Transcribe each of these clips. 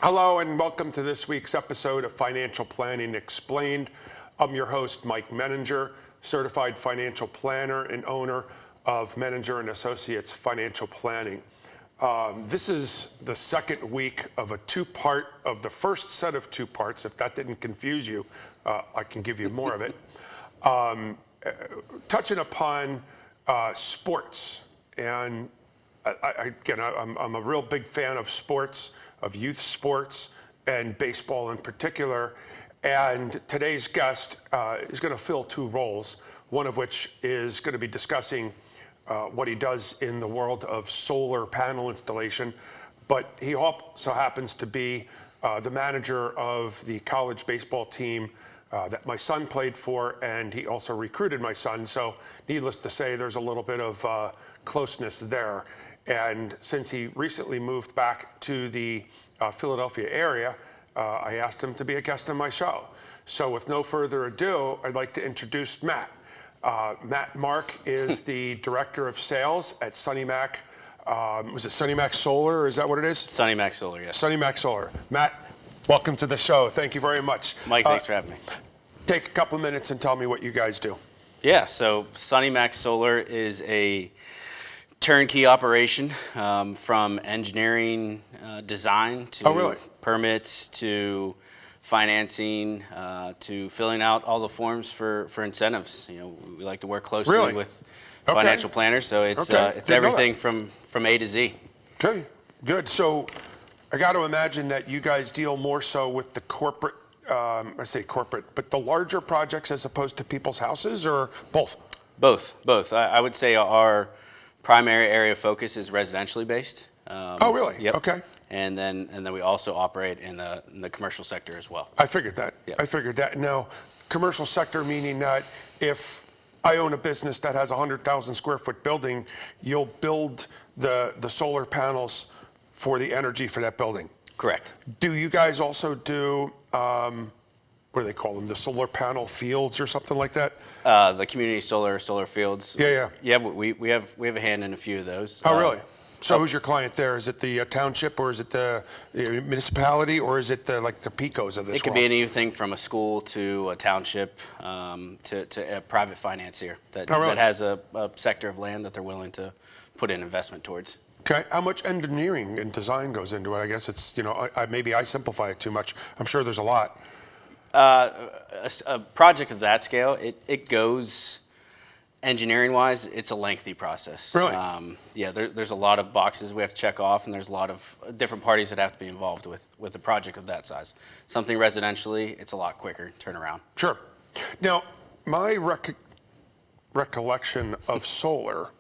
Hello and welcome to this week's episode of Financial Planning Explained. I'm your host, Mike Menninger, certified financial planner and owner of Menninger and Associates Financial Planning. This is the second week of the first set of two parts. If that didn't confuse you, I can give you more of it. Touching upon sports. And I'm a real big fan of sports, of youth sports, and baseball in particular. And today's guest is going to fill two roles, one of which is going to be discussing what he does in the world of solar panel installation. But he also happens to be the manager of the college baseball team that my son played for, and he also recruited my son. So needless to say, there's a little bit of closeness there. And since he recently moved back to the Philadelphia area, I asked him to be a guest on my show. So with no further ado, I'd like to introduce Matt. Matt Mark is the Director of Sales at SunnyMac. Was it SunnyMac Solar? Is that what it is? SunnyMac Solar, yes. SunnyMac Solar. Matt, welcome to the show. Thank you very much. Mike, thanks for having me. Take a couple minutes and tell me what you guys do. Yeah, so SunnyMac Solar is a turnkey operation from engineering, design to permits to financing to filling out all the forms for incentives. You know, we like to work closely with financial planners, so it's everything from A to Z. Okay, good. So I got to imagine that you guys deal more so with the corporate, I say corporate, but the larger projects as opposed to people's houses, or both? Both. I would say our primary area of focus is residentially based. Oh, really? Yep. Okay. And then we also operate in the commercial sector as well. I figured that. Yep. I figured that. Now, commercial sector meaning that if I own a business that has a 100,000 square foot building, you'll build the solar panels for the energy for that building. Correct. Do you guys also do, what do they call them, the solar panel fields or something like that? The community solar fields. Yeah. Yeah, we have a hand in a few of those. Oh, really? So who's your client there? Is it the township, or is it the municipality, or is it the PICOs of this world? It could be anything from a school to a township to a private financier that has a sector of land that they're willing to put in investment towards. Okay. How much engineering and design goes into it? I guess it's, maybe I simplify it too much. I'm sure there's a lot. A project of that scale, it goes engineering-wise, it's a lengthy process. Really? There's a lot of boxes we have to check off, and there's a lot of different parties that have to be involved with a project of that size. Something residentially, it's a lot quicker turnaround. Sure. Now, my recollection of solar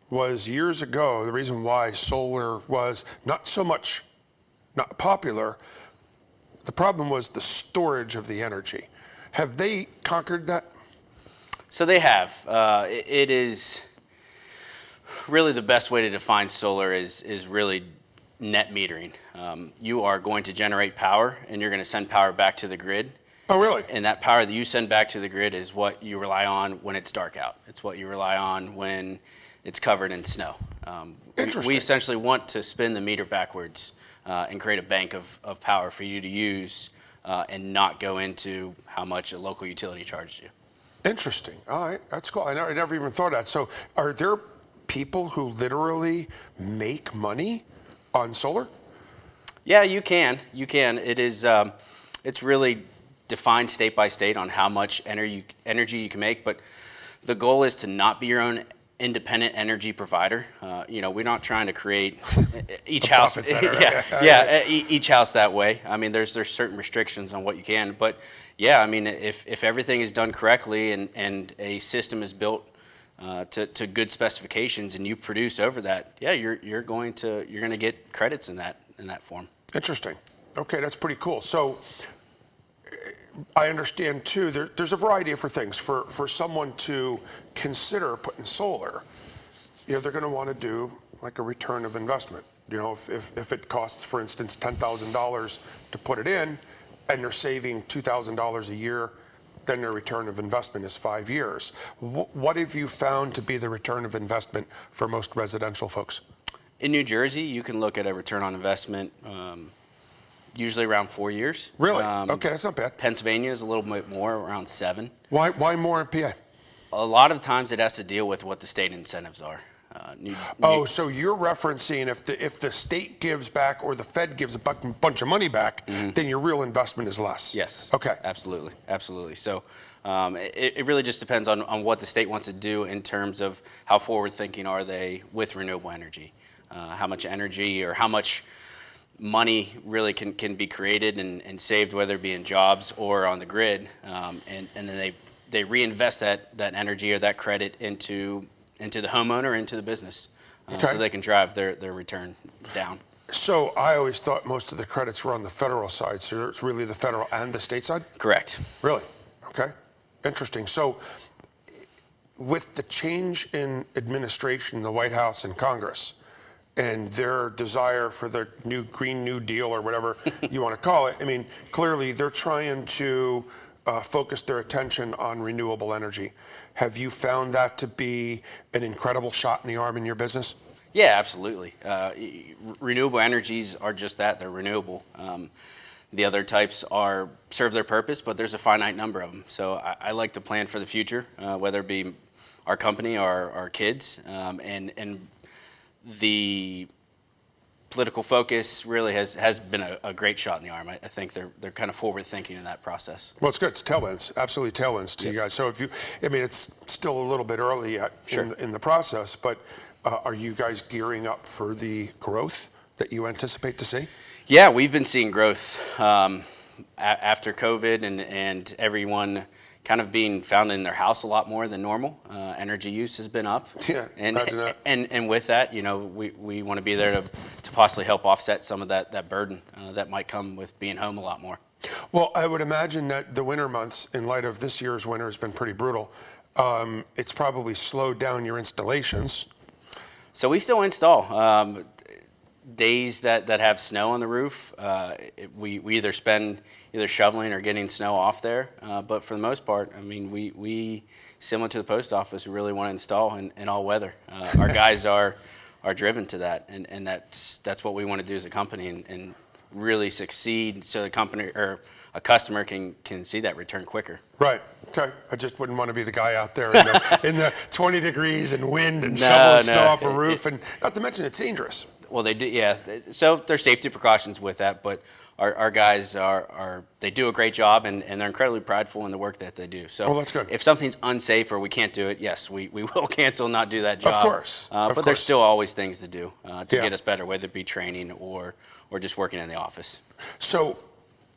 was years ago, the reason why solar was not popular, the problem was the storage of the energy. Have they conquered that? So they have. It is really the best way to define solar is really net metering. You are going to generate power, and you're going to send power back to the grid. Oh, really? And that power that you send back to the grid is what you rely on when it's dark out. It's what you rely on when it's covered in snow. Interesting. We essentially want to spin the meter backwards and create a bank of power for you to use and not go into how much a local utility charges you. Interesting. All right, that's cool. I never even thought of that. So are there people who literally make money on solar? Yeah, you can. It is. It's really defined state by state on how much energy you can make, but the goal is to not be your own independent energy provider. We're not trying to create each house. Center, each house that way. I mean, there's certain restrictions on what you can, but yeah, I mean, if everything is done correctly and a system is built to good specifications and you produce over that, yeah, you're going to get credits in that form. Interesting. Okay, that's pretty cool. So I understand too, there's a variety of things. For someone to consider putting solar, they're going to want to do like a return of investment. If it costs, for instance, $10,000 to put it in, and they're saving $2,000 a year, then their return of investment is 5 years. What have you found to be the return of investment for most residential folks? In New Jersey, you can look at a return on investment Usually around 4 years. Really? Okay, that's not bad. Pennsylvania is a little bit more, around 7. Why more in PA? A lot of times it has to deal with what the state incentives are. So you're referencing if the state gives back or the Fed gives a bunch of money back, then your real investment is less. Yes. Okay. Absolutely. So it really just depends on what the state wants to do in terms of how forward thinking are they with renewable energy, how much energy or how much money really can be created and saved, whether it be in jobs or on the grid, and then they reinvest that energy or that credit into the homeowner, into the business, so they can drive their return down. So I always thought most of the credits were on the federal side, so it's really the federal and the state side? Correct. Really? Okay. Interesting. So with the change in administration, the White House and Congress, and their desire for the new Green New Deal or whatever you want to call it, I mean, clearly they're trying to focus their attention on renewable energy. Have you found that to be an incredible shot in the arm in your business? Yeah, absolutely. Renewable energies are just that, they're renewable. The other types serve their purpose, but there's a finite number of them. So I like to plan for the future, whether it be our company or our kids, and the political focus really has been a great shot in the arm. I think they're kind of forward thinking in that process. Well, it's good. It's tailwinds, absolutely tailwinds to you guys. So it's still a little bit early yet in the process, but are you guys gearing up for the growth that you anticipate to see? Yeah, we've been seeing growth after COVID and everyone kind of being found in their house a lot more than normal. Energy use has been up. Yeah, imagine that. And with that, we want to be there to possibly help offset some of that burden that might come with being home a lot more. Well, I would imagine that the winter months, in light of this year's winter, has been pretty brutal. It's probably slowed down your installations. So we still install. Days that have snow on the roof, we either spend shoveling or getting snow off there. But for the most part, I mean, we similar to the post office, we really want to install in all weather. Our guys are driven to that, and that's what we want to do as a company and really succeed so the company or a customer can see that return quicker. Right. Okay. I just wouldn't want to be the guy out there in the 20 degrees and wind and shoveling snow off a roof, and not to mention it's dangerous. Well, they do, yeah. So there's safety precautions with that, but our guys they do a great job, and they're incredibly prideful in the work that they do. So that's good. If something's unsafe or we can't do it, yes, we will cancel, not do that job. Of course. But there's still always things to do to get us better, whether it be training or just working in the office. So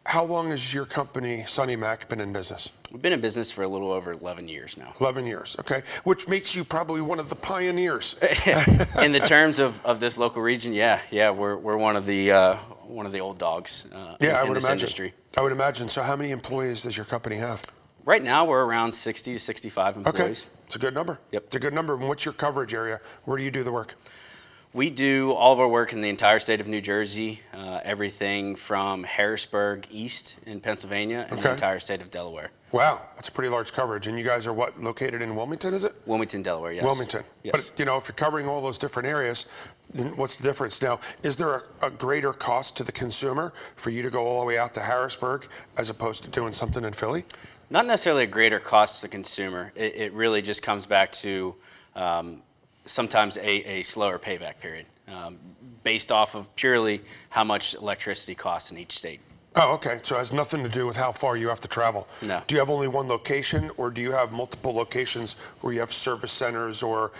how long has your company, SunnyMac, been in business? We've been in business for a little over 11 years now. 11 years, okay. Which makes you probably one of the pioneers. In the terms of this local region, yeah, we're one of the old dogs in this industry. I would imagine. So how many employees does your company have? Right now, we're around 60 to 65 employees. Okay, it's a good number. Yep. It's a good number. And what's your coverage area? Where do you do the work? We do all of our work in the entire state of New Jersey, everything from Harrisburg east in Pennsylvania and the entire state of Delaware. Wow, that's a pretty large coverage. And you guys are what, located in Wilmington, is it? Wilmington, Delaware, yes. Wilmington. Yes. But, if you're covering all those different areas, then what's the difference? Now, is there a greater cost to the consumer for you to go all the way out to Harrisburg as opposed to doing something in Philly? Not necessarily a greater cost to the consumer. It really just comes back to sometimes a slower payback period based off of purely how much electricity costs in each state. Oh, okay. So it has nothing to do with how far you have to travel. No. Do you have only one location, or do you have multiple locations where you have service centers or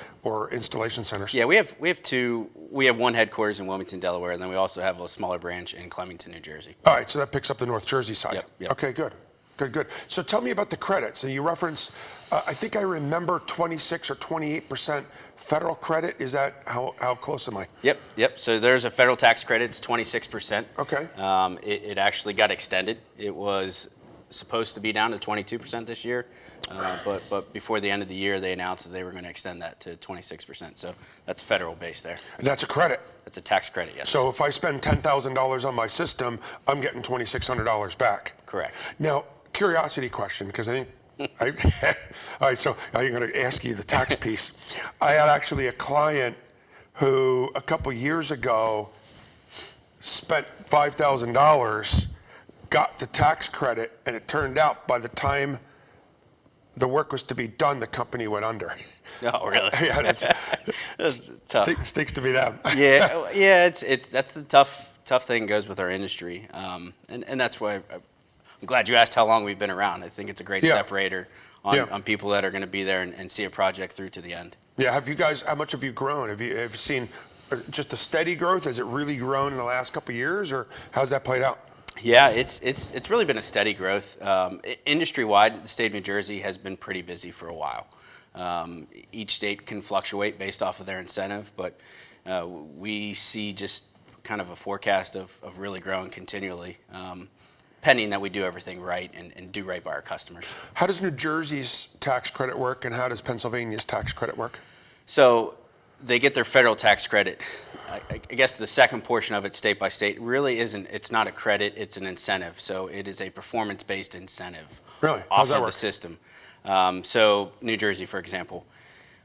installation centers? Yeah, we have two. We have one headquarters in Wilmington, Delaware, and then we also have a smaller branch in Clemington, New Jersey. All right, so that picks up the North Jersey side. Yep. Okay, good. So tell me about the credits. So you reference, I think I remember 26 or 28% federal credit. Is that how close am I? Yep. So there's a federal tax credit. It's 26%. Okay. It actually got extended. It was supposed to be down to 22% this year, but before the end of the year, they announced that they were going to extend that to 26%. So that's federal base there. And that's a credit. That's a tax credit, yes. So if I spend $10,000 on my system, I'm getting $2,600 back. Correct. Now, curiosity question, because I think, all right, so I'm going to ask you the tax piece. I had actually a client who a couple years ago spent $5,000, got the tax credit, and it turned out by the time the work was to be done, the company went under. Oh, really? Yeah, That's tough. Stinks to be them. Yeah. That's the tough thing goes with our industry, and that's why I'm glad you asked how long we've been around. I think it's a great separator on people that are going to be there and see a project through to the end. Yeah. How much have you grown? Have you seen just a steady growth? Has it really grown in the last couple of years, or how's that played out? Yeah, it's really been a steady growth. Industry-wide, the state of New Jersey has been pretty busy for a while. Each state can fluctuate based off of their incentive, but we see just kind of a forecast of really growing continually, pending that we do everything right and do right by our customers. How does New Jersey's tax credit work, and how does Pennsylvania's tax credit work? So they get their federal tax credit. I guess the second portion of it, state by state, really isn't. It's not a credit; it's an incentive. So it is a performance-based incentive. Really? Off of the system. So New Jersey, for example,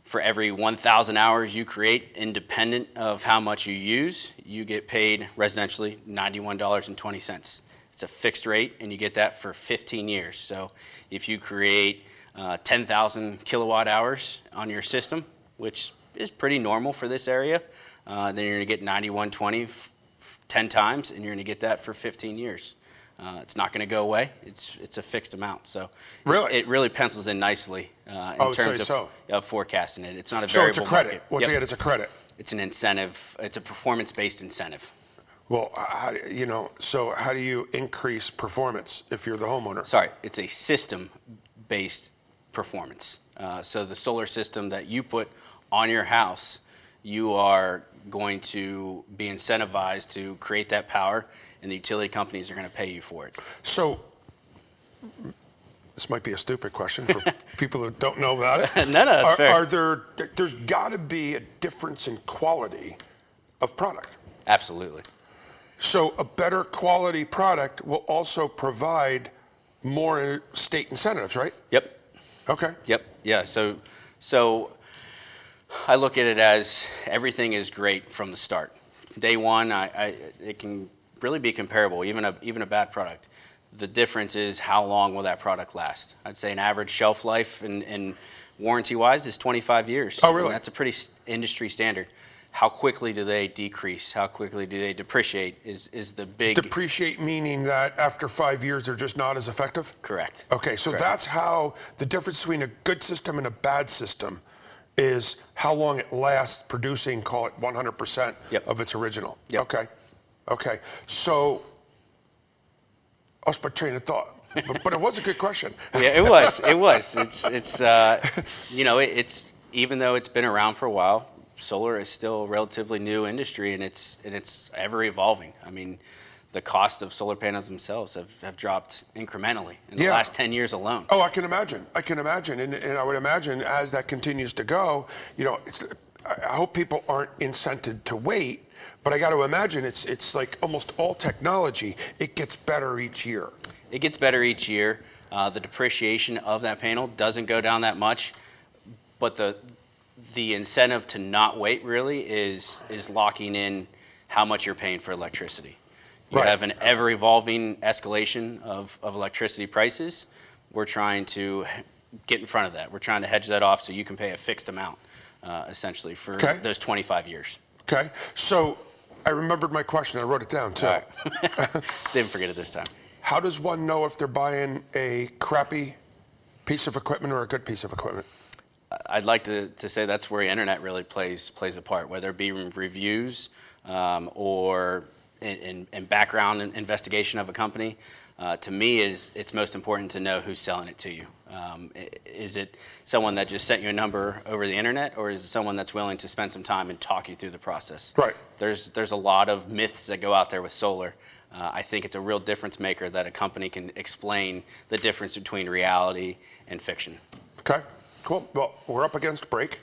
for every 1,000 hours you create, independent of how much you use, you get paid residentially $91.20. It's a fixed rate, and you get that for 15 years. So if you create 10,000 kilowatt hours on your system, which is pretty normal for this area, then you're going to get 91.20 10 times, and you're going to get that for 15 years. It's not going to go away. It's a fixed amount. So really? It really pencils in nicely in terms of forecasting it. It's not a variable So it's a credit. market. Once again, it's a credit. It's an incentive. It's a performance-based incentive. Well, so how do you increase performance if you're the homeowner? Sorry, it's a system-based performance. So the solar system that you put on your house, you are going to be incentivized to create that power, and the utility companies are going to pay you for it. So this might be a stupid question for people who don't know about it. No, that's fair. There's got to be a difference in quality of product. Absolutely. So a better quality product will also provide more state incentives, right? Yep. Okay. Yep. Yeah. So I look at it as everything is great from the start. Day one, it can really be comparable, even a bad product. The difference is how long will that product last. I'd say an average shelf life and warranty-wise is 25 years. Oh, really? And that's a pretty industry standard. How quickly do they decrease? How quickly do they depreciate is the big... Depreciate meaning that after 5 years, they're just not as effective? Correct. Okay, so that's how the difference between a good system and a bad system is how long it lasts producing, call it 100% of its original. Yep. Okay. So, I lost my train of thought, but it was a good question. Yeah, it was. It's even though it's been around for a while, solar is still a relatively new industry, and it's ever evolving. I mean, the cost of solar panels themselves have dropped incrementally in the last 10 years alone. Oh, I can imagine. And I would imagine as that continues to go, I hope people aren't incented to wait, but I got to imagine it's like almost all technology. It gets better each year. It gets better each year. The depreciation of that panel doesn't go down that much, but the incentive to not wait really is locking in how much you're paying for electricity. You have an ever-evolving escalation of electricity prices. We're trying to get in front of that. We're trying to hedge that off so you can pay a fixed amount, essentially, for those 25 years. Okay. So I remembered my question. I wrote it down, too. All right. Didn't forget it this time. How does one know if they're buying a crappy piece of equipment or a good piece of equipment? I'd like to say that's where the internet really plays a part, whether it be reviews or in background investigation of a company. To me, it's most important to know who's selling it to you. Is it someone that just sent you a number over the internet, or is it someone that's willing to spend some time and talk you through the process? Right. There's a lot of myths that go out there with solar. I think it's a real difference maker that a company can explain the difference between reality and fiction. Okay, cool. Well, we're up against break.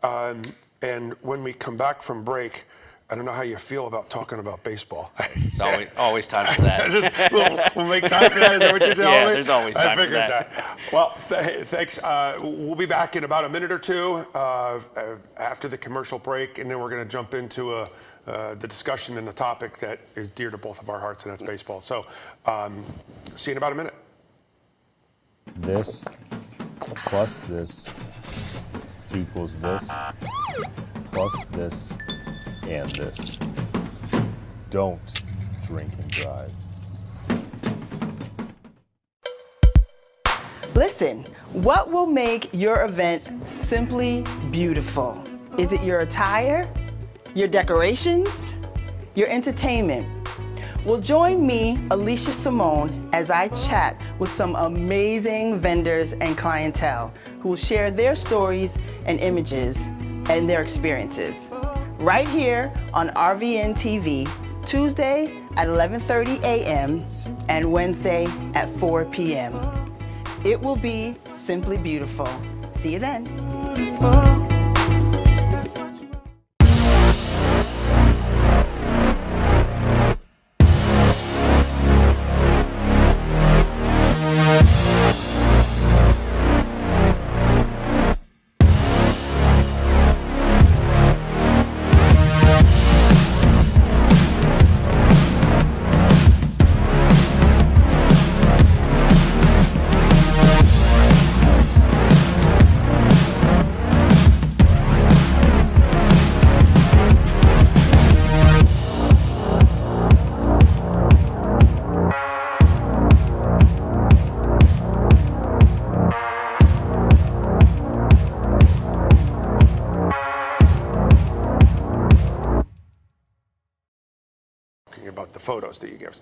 And when we come back from break, I don't know how you feel about talking about baseball. It's always time for that. we'll make time for that. Is that what you're telling me? Yeah, there's always time for that. I figured that. Well, thanks. We'll be back in about a minute or two after the commercial break, and then we're going to jump into the discussion and the topic that is dear to both of our hearts, and that's baseball. So, see you in about a minute. This plus this equals this plus this and this. Don't drink and drive. Listen, what will make your event simply beautiful? Is it your attire, your decorations, your entertainment? Well, join me, Alicia Simone, as I chat with some amazing vendors and clientele who will share their stories and images and their experiences. Right here on RVN TV, Tuesday at 11:30 a.m. and Wednesday at 4 p.m. It will be simply beautiful. See you then. About the photos that you give us.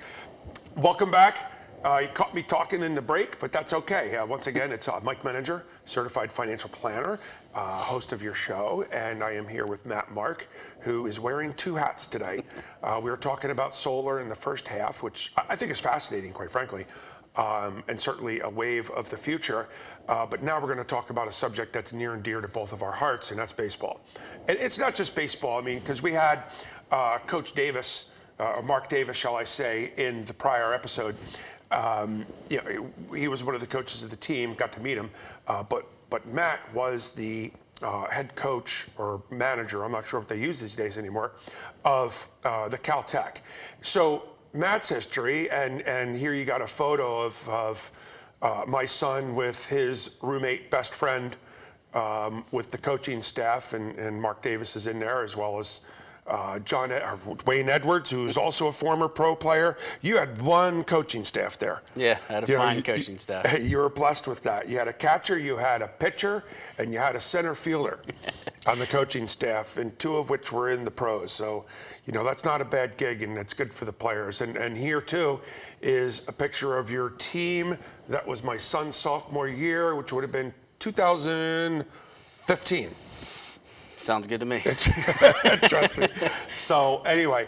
Welcome back. You caught me talking in the break, but that's okay. Once again, it's Mike Menninger, certified financial planner, host of your show, and I am here with Matt Mark, who is wearing two hats today. We were talking about solar in the first half, which I think is fascinating, quite frankly, and certainly a wave of the future. But now we're going to talk about a subject that's near and dear to both of our hearts, and that's baseball. And it's not just baseball. I mean, because we had Coach Davis, or Mark Davis, shall I say, in the prior episode. You know, he was one of the coaches of the team, got to meet him, but Matt was the head coach or manager, I'm not sure what they use these days anymore, of the Caltech. So Matt's history, and here you got a photo of my son with his roommate, best friend, with the coaching staff, and Mark Davis is in there, as well as Wayne Edwards, who's also a former pro player. You had one coaching staff there. Yeah, I had a fine coaching staff. You were blessed with that. You had a catcher, you had a pitcher, and you had a center fielder on the coaching staff, and two of which were in the pros. So, you know, that's not a bad gig, and it's good for the players. And here, too, is a picture of your team. That was my son's sophomore year, which would have been 2015. Sounds good to me. Trust me. So anyway,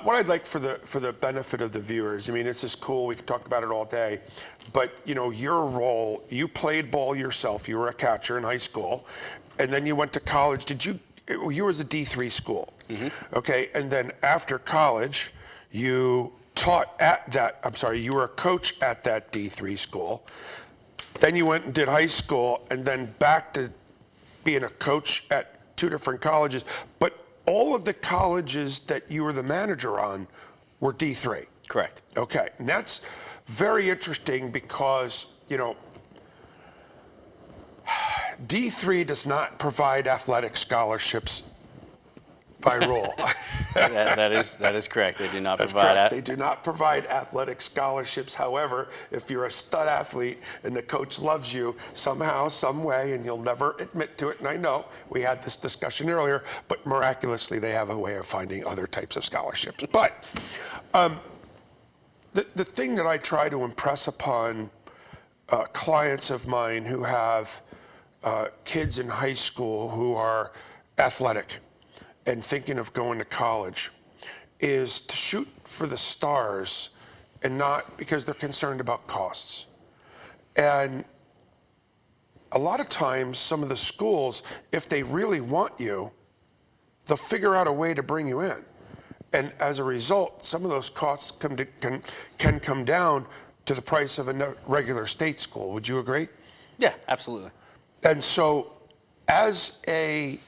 what I'd like for the benefit of the viewers, I mean, this is cool. We could talk about it all day, but you know, your role. You played ball yourself. You were a catcher in high school, and then you went to college. You was a D3 school, okay? And then after college, you taught at that. I'm sorry, you were a coach at that D3 school. Then you went and did high school, and then back to being a coach at two different colleges, but all of the colleges that you were the manager on were D3. Correct. Okay, and that's very interesting because, you know, D3 does not provide athletic scholarships by rule. That is correct. They do not That's provide correct. They do not provide athletic scholarships. However, if you're a stud athlete and the coach loves you somehow, some way, and you'll never admit to it, and I know we had this discussion earlier, but miraculously they have a way of finding other types of scholarships. But the thing that I try to impress upon clients of mine who have kids in high school who are athletic and thinking of going to college is to shoot for the stars and not because they're concerned about costs. And a lot of times, some of the schools, if they really want you, they'll figure out a way to bring you in. And as a result, some of those costs can come down to the price of a regular state school. Would you agree? Yeah, absolutely. And so as a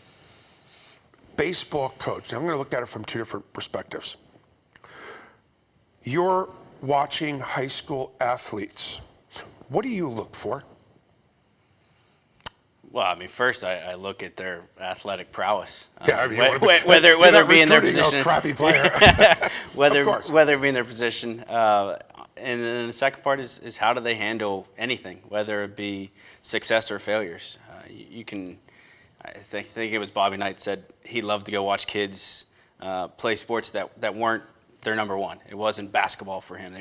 baseball coach, now I'm going to look at it from two different perspectives. You're watching high school athletes. What do you look for? Well, I mean, first I look at their athletic prowess. Yeah, I mean, whether it be in their position, a crappy player. whether Of course. it be in their position, and then the second part is how do they handle anything, whether it be success or failures. You can, I think it was Bobby Knight said he loved to go watch kids play sports that weren't their number one. It wasn't basketball for him.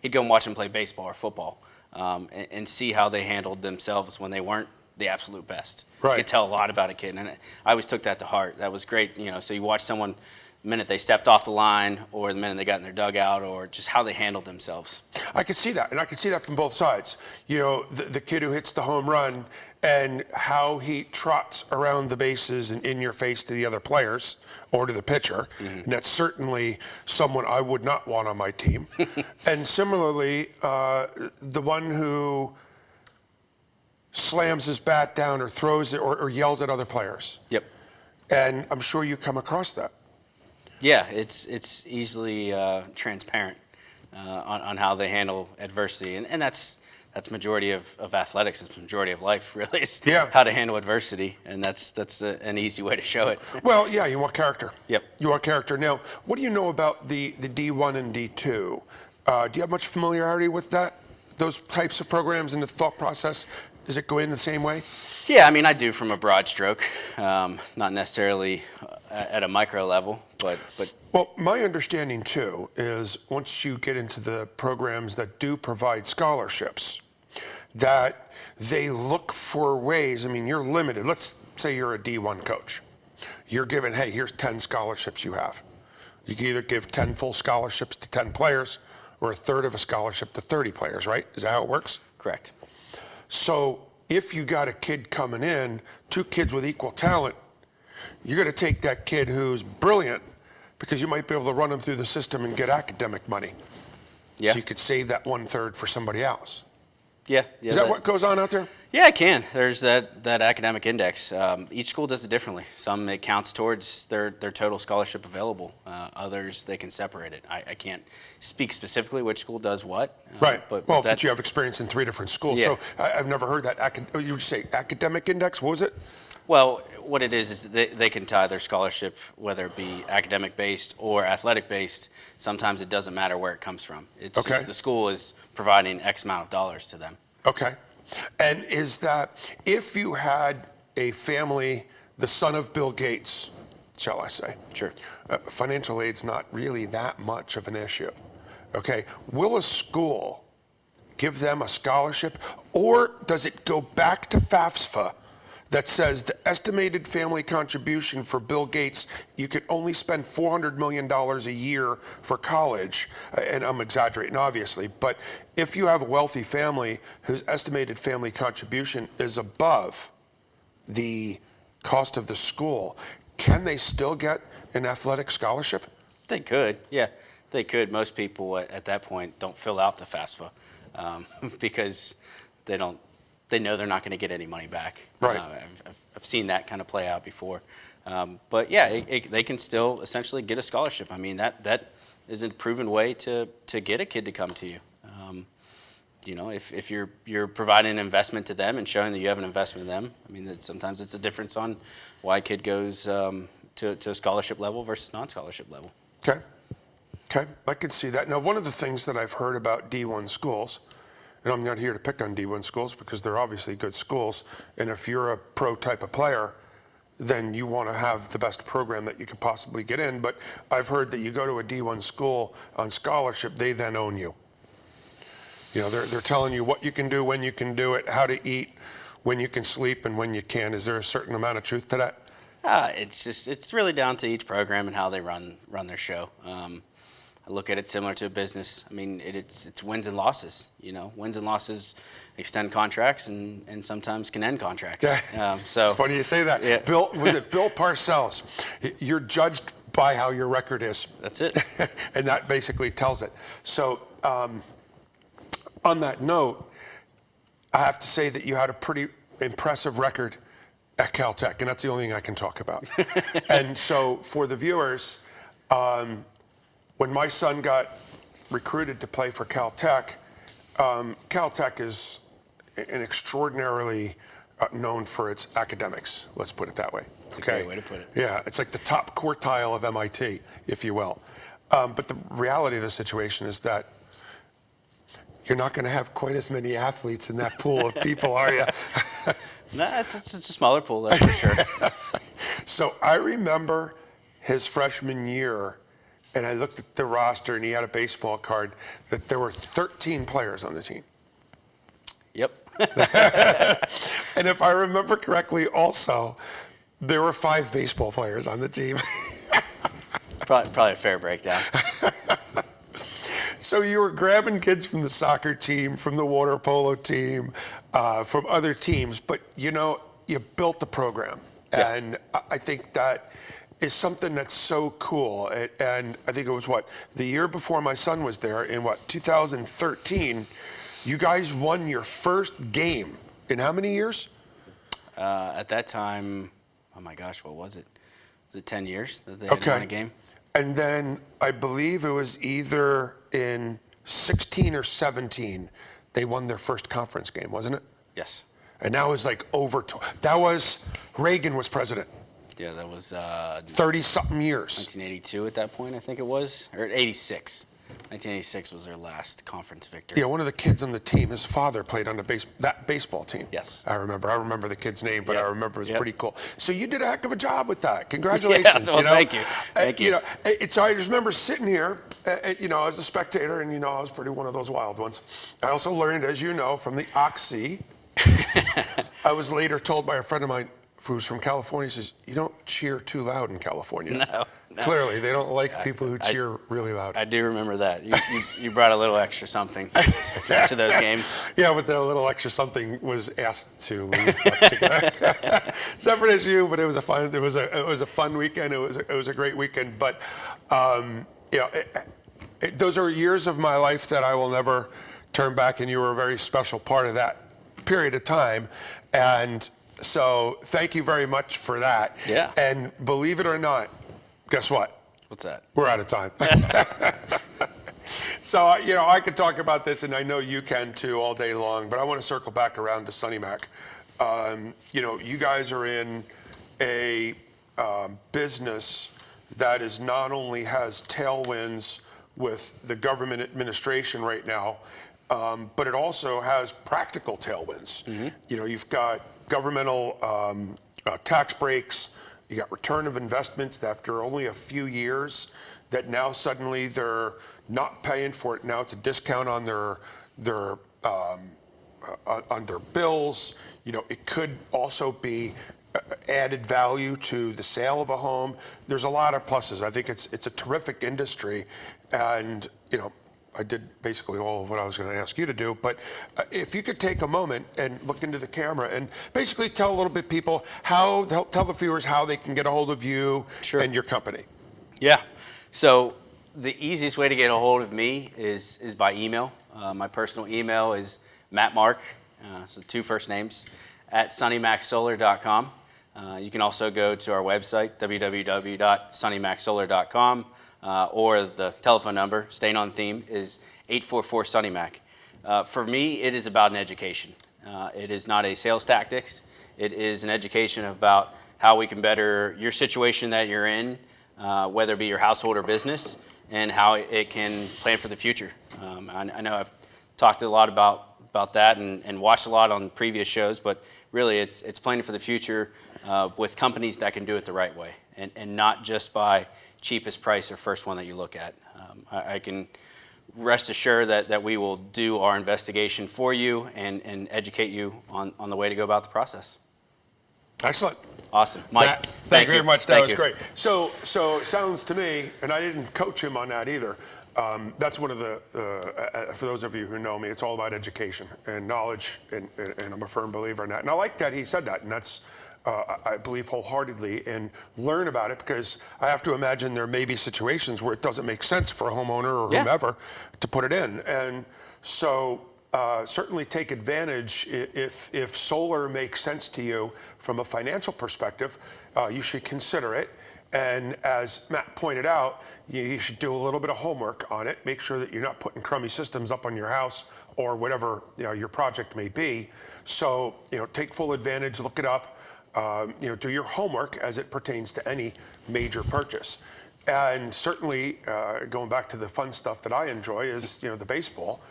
He'd go and watch them play baseball or football, and see how they handled themselves when they weren't the absolute best. Right. You could tell a lot about a kid, and I always took that to heart. That was great, so you watch someone the minute they stepped off the line or the minute they got in their dugout or just how they handled themselves. I could see that, and I could see that from both sides. The kid who hits the home run and how he trots around the bases and in your face to the other players or to the pitcher, and that's certainly someone I would not want on my team. And similarly, the one who slams his bat down or throws it or yells at other players. Yep. And I'm sure you come across that. Yeah, it's easily transparent on how they handle adversity, and that's majority of athletics. It's majority of life, really. Is how to handle adversity, and that's an easy way to show it. Well, yeah, you want character. Yep. You want character. Now, what do you know about the D1 and D2? Do you have much familiarity with those types of programs and the thought process? Does it go in the same way? Yeah, I mean, I do from a broad stroke, not necessarily at a micro level, but. Well, my understanding too is once you get into the programs that do provide scholarships, that they look for ways. I mean, you're limited. Let's say you're a D1 coach. You're given, hey, here's 10 scholarships you have. You can either give 10 full scholarships to 10 players or a third of a scholarship to 30 players, right? Is that how it works? Correct. So if you got a kid coming in, two kids with equal talent, you're going to take that kid who's brilliant because you might be able to run them through the system and get academic money. Yeah. So you could save that 1/3 for somebody else. Yeah. Is that what goes on out there? Yeah, it can. There's that academic index. Each school does it differently. Some it counts towards their total scholarship available. Others they can separate it. I can't speak specifically which school does what. Right. But you have experience in 3 different schools. Yeah. So I've never heard that. You would say academic index? What was it? Well, what it is they can tie their scholarship, whether it be academic-based or athletic-based. Sometimes it doesn't matter where it comes from. It's Okay. just the school is providing X amount of dollars to them. Okay. And is that if you had a family, the son of Bill Gates, shall I say? Sure. Financial aid's not really that much of an issue. Okay. Will a school give them a scholarship, or does it go back to FAFSA that says the estimated family contribution for Bill Gates, you could only spend $400 million a year for college, and I'm exaggerating obviously, but if you have a wealthy family whose estimated family contribution is above the cost of the school, can they still get an athletic scholarship? They could, yeah, they could. Most people at that point don't fill out the FAFSA because they know they're not going to get any money back. Right. I've seen that kind of play out before. But yeah, they can still essentially get a scholarship. I mean, that is a proven way to get a kid to come to you. If you're providing an investment to them and showing that you have an investment in them, I mean, sometimes it's a difference on why a kid goes to a scholarship level versus non-scholarship level. Okay, I can see that. Now, one of the things that I've heard about D1 schools, and I'm not here to pick on D1 schools because they're obviously good schools, and if you're a pro type of player, then you want to have the best program that you could possibly get in. But I've heard that you go to a D1 school on scholarship, they then own you. They're telling you what you can do, when you can do it, how to eat, when you can sleep, and when you can. Is there a certain amount of truth to that? It's really down to each program and how they run their show. I look at it similar to a business. I mean, it's wins and losses. Wins and losses extend contracts and sometimes can end contracts. So it's funny you say that. Yeah. Bill Parcells? You're judged by how your record is. That's it. And that basically tells it. So on that note, I have to say that you had a pretty impressive record at Caltech, and that's the only thing I can talk about. And so for the viewers, when my son got recruited to play for Caltech, Caltech is an extraordinarily known for its academics, let's put it that way. That's a great way to put it. Yeah, it's like the top quartile of MIT, if you will. But the reality of the situation is that you're not going to have quite as many athletes in that pool of people, are you? No, it's a smaller pool, that's for sure. So I remember his freshman year, and I looked at the roster, and he had a baseball card, that there were 13 players on the team. Yep. And if I remember correctly, also, there were 5 baseball players on the team. Probably a fair breakdown. So you were grabbing kids from the soccer team, from the water polo team, from other teams, but you built the program. Yeah. And I think that is something that's so cool. And I think it was the year before my son was there, in 2013, you guys won your first game in how many years? At that time, oh my gosh, what was it? Was it 10 years that they hadn't won a game? And then I believe it was either in 16 or 17, they won their first conference game, wasn't it? Yes. And that was that was, Reagan was president. Yeah, that was 30-something years. 1982 at that point, I think it was, or 86. 1986 was their last conference victory. Yeah, one of the kids on the team, his father played on that baseball team. Yes. I remember the kid's name, but Yep. I remember it was Yep. pretty cool. So you did a heck of a job with that. Congratulations. Yeah, well, thank you. Thank you. So I just remember sitting here, as a spectator, and I was pretty one of those wild ones. I also learned, as you know, from the Oxy. I was later told by a friend of mine who's from California, he says, you don't cheer too loud in California. No. Clearly, they don't like people who cheer really loud. I do remember that. You brought a little extra something to those games. Yeah, but the little extra something was asked to leave that particular. Separate issue, but it was a fun weekend. It was a great weekend. But those are years of my life that I will never turn back, and you were a very special part of that period of time. And so, thank you very much for that. Yeah. And believe it or not, guess what? What's that? We're out of time. So, I could talk about this, and I know you can too, all day long, but I want to circle back around to SunnyMac. You guys are in a business that is not only has tailwinds with the government administration right now, but it also has practical tailwinds. Mm-hmm. You've got governmental tax breaks. You got return of investments after only a few years that now suddenly they're not paying for it. Now it's a discount on their bills. It could also be added value to the sale of a home. There's a lot of pluses. I think it's a terrific industry, and I did basically all of what I was going to ask you to do, but if you could take a moment and look into the camera and basically tell a little bit people tell the viewers how they can get a hold of you and your company. Yeah. So the easiest way to get a hold of me is by email. My personal email is mattmark, so 2 first names, at sunnymacsolar.com. You can also go to our website, www.sunnymacsolar.com. Or the telephone number, staying on theme, is 844-SunnyMac. For me, it is about an education. It is not a sales tactics. It is an education about how we can better your situation that you're in, whether it be your household or business, and how it can plan for the future. I know I've talked a lot about that and watched a lot on previous shows, but really it's planning for the future with companies that can do it the right way and not just by cheapest price or first one that you look at. I can rest assured that we will do our investigation for you and educate you on the way to go about the process. Excellent. Awesome. Mike, thank you very much. That was you. great. So it sounds to me, and I didn't coach him on that either, that's one of the, for those of you who know me, it's all about education and knowledge, and I'm a firm believer in that. And I like that he said that, and that's, I believe wholeheartedly, and learn about it, because I have to imagine there may be situations where it doesn't make sense for a homeowner or whomever to put it in. And so certainly take advantage if solar makes sense to you from a financial perspective. You should consider it. And as Matt pointed out, you should do a little bit of homework on it. Make sure that you're not putting crummy systems up on your house or whatever your project may be. So take full advantage, look it up. Do your homework as it pertains to any major purchase. And certainly, going back to the fun stuff that I enjoy is the baseball.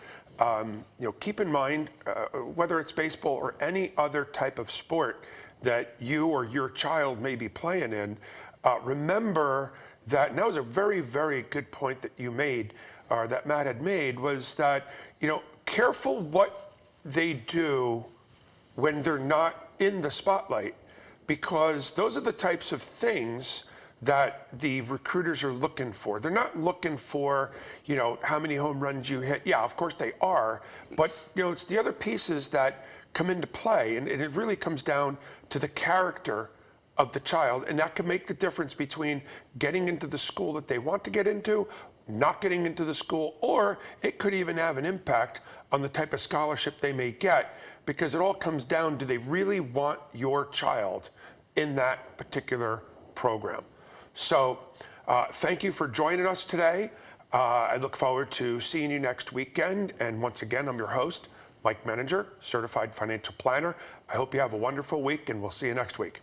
Keep in mind whether it's baseball or any other type of sport that you or your child may be playing in. Remember that, and that was a very, very good point that you made, or that Matt had made, was that careful what they do when they're not in the spotlight, because those are the types of things that the recruiters are looking for. They're not looking for, how many home runs you hit. Yeah, of course they are, but it's the other pieces that come into play, and it really comes down to the character of the child, and that can make the difference between getting into the school that they want to get into, not getting into the school, or it could even have an impact on the type of scholarship they may get, because it all comes down, do they really want your child in that particular program? So thank you for joining us today. I look forward to seeing you next weekend. And once again, I'm your host, Mike Menninger, Certified Financial Planner. I hope you have a wonderful week, and we'll see you next week.